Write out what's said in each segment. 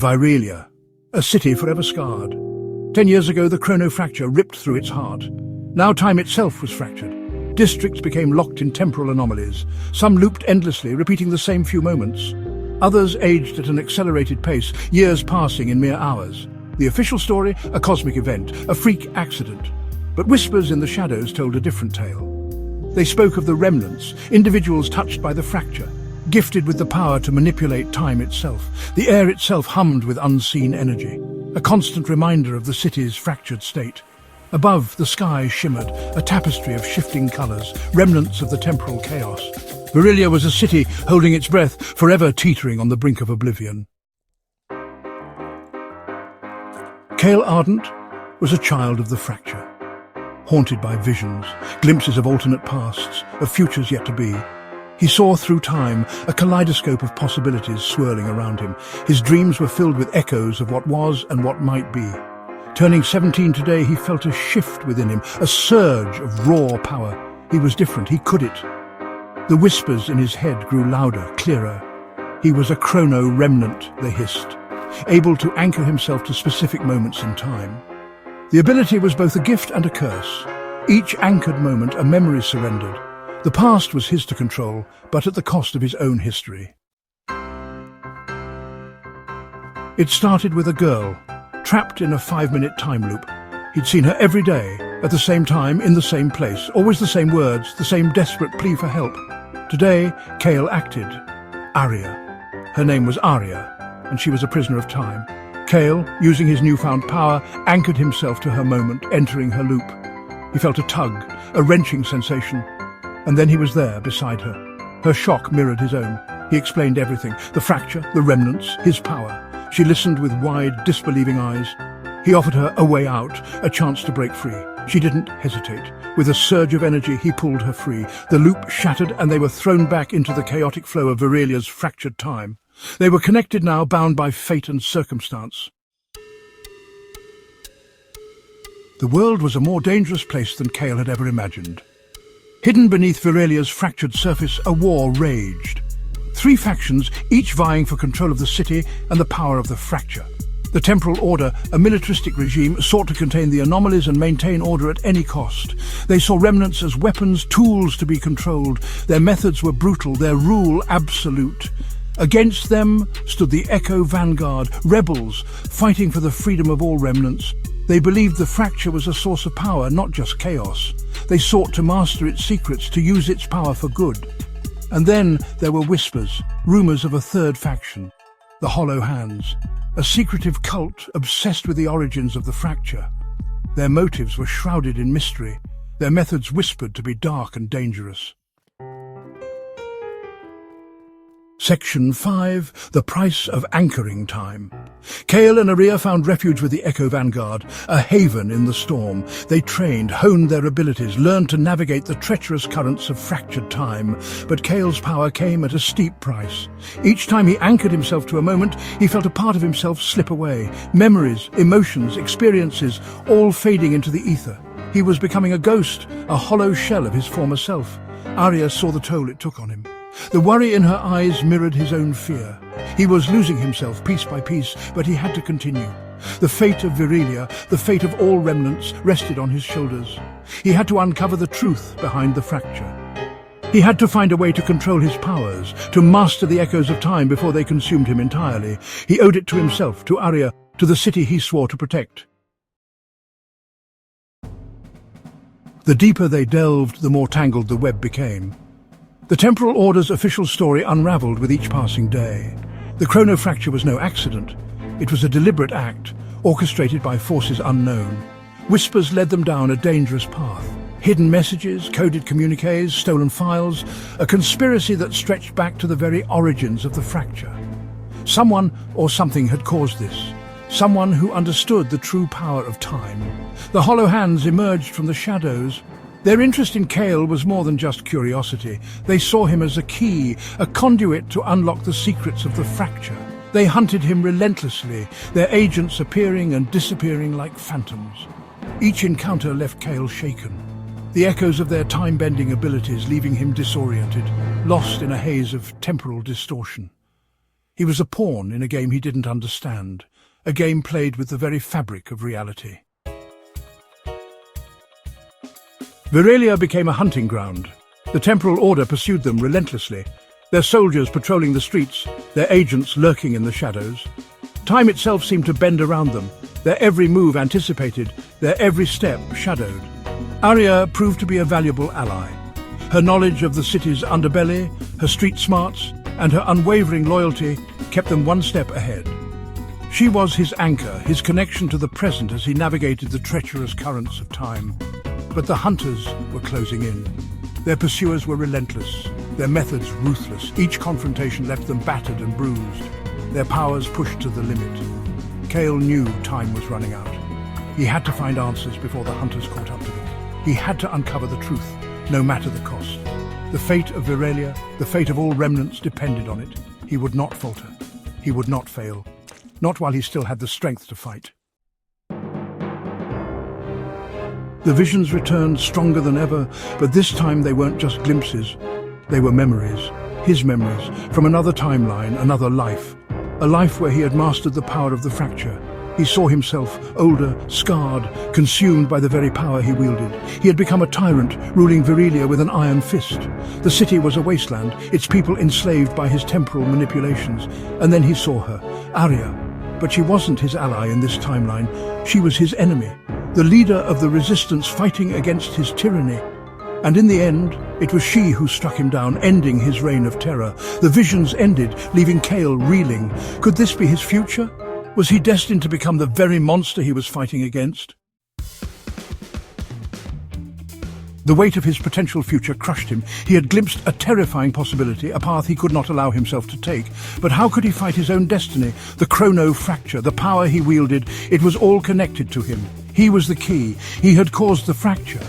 Virelia, a city forever scarred. 10 years ago, the Chrono fracture ripped through its heart. Now time itself was fractured. Districts became locked in temporal anomalies. Some looped endlessly, repeating the same few moments. Others aged at an accelerated pace, years passing in mere hours. The official story, a cosmic event, a freak accident. But whispers in the shadows told a different tale. They spoke of the remnants, individuals touched by the fracture, gifted with the power to manipulate time itself. The air itself hummed with unseen energy, a constant reminder of the city's fractured state. Above, the sky shimmered, a tapestry of shifting colours, remnants of the temporal chaos. Virelia was a city holding its breath, forever teetering on the brink of oblivion. Kael Ardent was a child of the fracture, haunted by visions, glimpses of alternate pasts, of futures yet to be. He saw through time, a kaleidoscope of possibilities swirling around him. His dreams were filled with echoes of what was and what might be. Turning 17 today, he felt a shift within him, a surge of raw power. He was different, he could it. The whispers in his head grew louder, clearer. He was a Chrono remnant, they hissed, able to anchor himself to specific moments in time. The ability was both a gift and a curse. Each anchored moment, a memory surrendered. The past was his to control, but at the cost of his own history. It started with a girl, trapped in a 5-minute time loop. He'd seen her every day, at the same time, in the same place, always the same words, the same desperate plea for help. Today, Kael acted. Aria. Her name was Aria, and she was a prisoner of time. Kael, using his newfound power, anchored himself to her moment, entering her loop. He felt a tug, a wrenching sensation, and then he was there, beside her. Her shock mirrored his own. He explained everything, the fracture, the remnants, his power. She listened with wide, disbelieving eyes. He offered her a way out, a chance to break free. She didn't hesitate. With a surge of energy, he pulled her free. The loop shattered, and they were thrown back into the chaotic flow of Virelia's fractured time. They were connected now, bound by fate and circumstance. The world was a more dangerous place than Kael had ever imagined. Hidden beneath Virelia's fractured surface, a war raged. 3 factions, each vying for control of the city and the power of the fracture. The Temporal Order, a militaristic regime, sought to contain the anomalies and maintain order at any cost. They saw remnants as weapons, tools to be controlled. Their methods were brutal, their rule absolute. Against them stood the Echo Vanguard, rebels, fighting for the freedom of all remnants. They believed the fracture was a source of power, not just chaos. They sought to master its secrets, to use its power for good. And then there were whispers, rumors of a third faction, the Hollow Hands, a secretive cult obsessed with the origins of the fracture. Their motives were shrouded in mystery, their methods whispered to be dark and dangerous. Section 5. The Price of Anchoring Time. Kael and Aria found refuge with the Echo Vanguard, a haven in the storm. They trained, honed their abilities, learned to navigate the treacherous currents of fractured time. But Kael's power came at a steep price. Each time he anchored himself to a moment, he felt a part of himself slip away. Memories, emotions, experiences, all fading into the ether. He was becoming a ghost, a hollow shell of his former self. Aria saw the toll it took on him. The worry in her eyes mirrored his own fear. He was losing himself piece by piece, but he had to continue. The fate of Virelia, the fate of all remnants, rested on his shoulders. He had to uncover the truth behind the fracture. He had to find a way to control his powers, to master the echoes of time before they consumed him entirely. He owed it to himself, to Aria, to the city he swore to protect. The deeper they delved, the more tangled the web became. The Temporal Order's official story unraveled with each passing day. The Chrono fracture was no accident. It was a deliberate act, orchestrated by forces unknown. Whispers led them down a dangerous path. Hidden messages, coded communiques, stolen files, a conspiracy that stretched back to the very origins of the fracture. Someone or something had caused this. Someone who understood the true power of time. The Hollow Hands emerged from the shadows. Their interest in Kael was more than just curiosity. They saw him as a key, a conduit to unlock the secrets of the fracture. They hunted him relentlessly, their agents appearing and disappearing like phantoms. Each encounter left Kael shaken, the echoes of their time-bending abilities leaving him disoriented, lost in a haze of temporal distortion. He was a pawn in a game he didn't understand, a game played with the very fabric of reality. Veralia became a hunting ground. The Temporal Order pursued them relentlessly, their soldiers patrolling the streets, their agents lurking in the shadows. Time itself seemed to bend around them, their every move anticipated, their every step shadowed. Arya proved to be a valuable ally. Her knowledge of the city's underbelly, her street smarts, and her unwavering loyalty kept them one step ahead. She was his anchor, his connection to the present as he navigated the treacherous currents of time. But the hunters were closing in. Their pursuers were relentless, their methods ruthless. Each confrontation left them battered and bruised, their powers pushed to the limit. Kael knew time was running out. He had to find answers before the hunters caught up to them. He had to uncover the truth, no matter the cost. The fate of Veralia, the fate of all remnants depended on it. He would not falter. He would not fail. Not while he still had the strength to fight. The visions returned stronger than ever, but this time they weren't just glimpses. They were memories, his memories, from another timeline, another life. A life where he had mastered the power of the fracture. He saw himself older, scarred, consumed by the very power he wielded. He had become a tyrant, ruling Veralia with an iron fist. The city was a wasteland, its people enslaved by his temporal manipulations. And then he saw her, Arya. But she wasn't his ally in this timeline. She was his enemy, the leader of the resistance fighting against his tyranny. And in the end, it was she who struck him down, ending his reign of terror. The visions ended, leaving Kael reeling. Could this be his future? Was he destined to become the very monster he was fighting against? The weight of his potential future crushed him. He had glimpsed a terrifying possibility, a path he could not allow himself to take. But how could he fight his own destiny? The Chrono fracture, the power he wielded, it was all connected to him. He was the key. He had caused the fracture.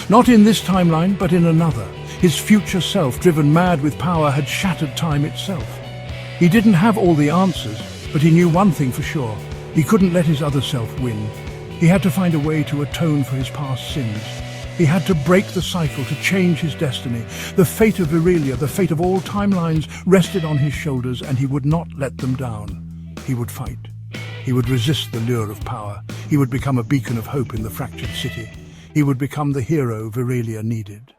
Not in this timeline, but in another. His future self, driven mad with power, had shattered time itself. He didn't have all the answers, but he knew one thing for sure. He couldn't let his other self win. He had to find a way to atone for his past sins. He had to break the cycle, to change his destiny. The fate of Veralia, the fate of all timelines, rested on his shoulders, and he would not let them down. He would fight. He would resist the lure of power. He would become a beacon of hope in the fractured city. He would become the hero Veralia needed.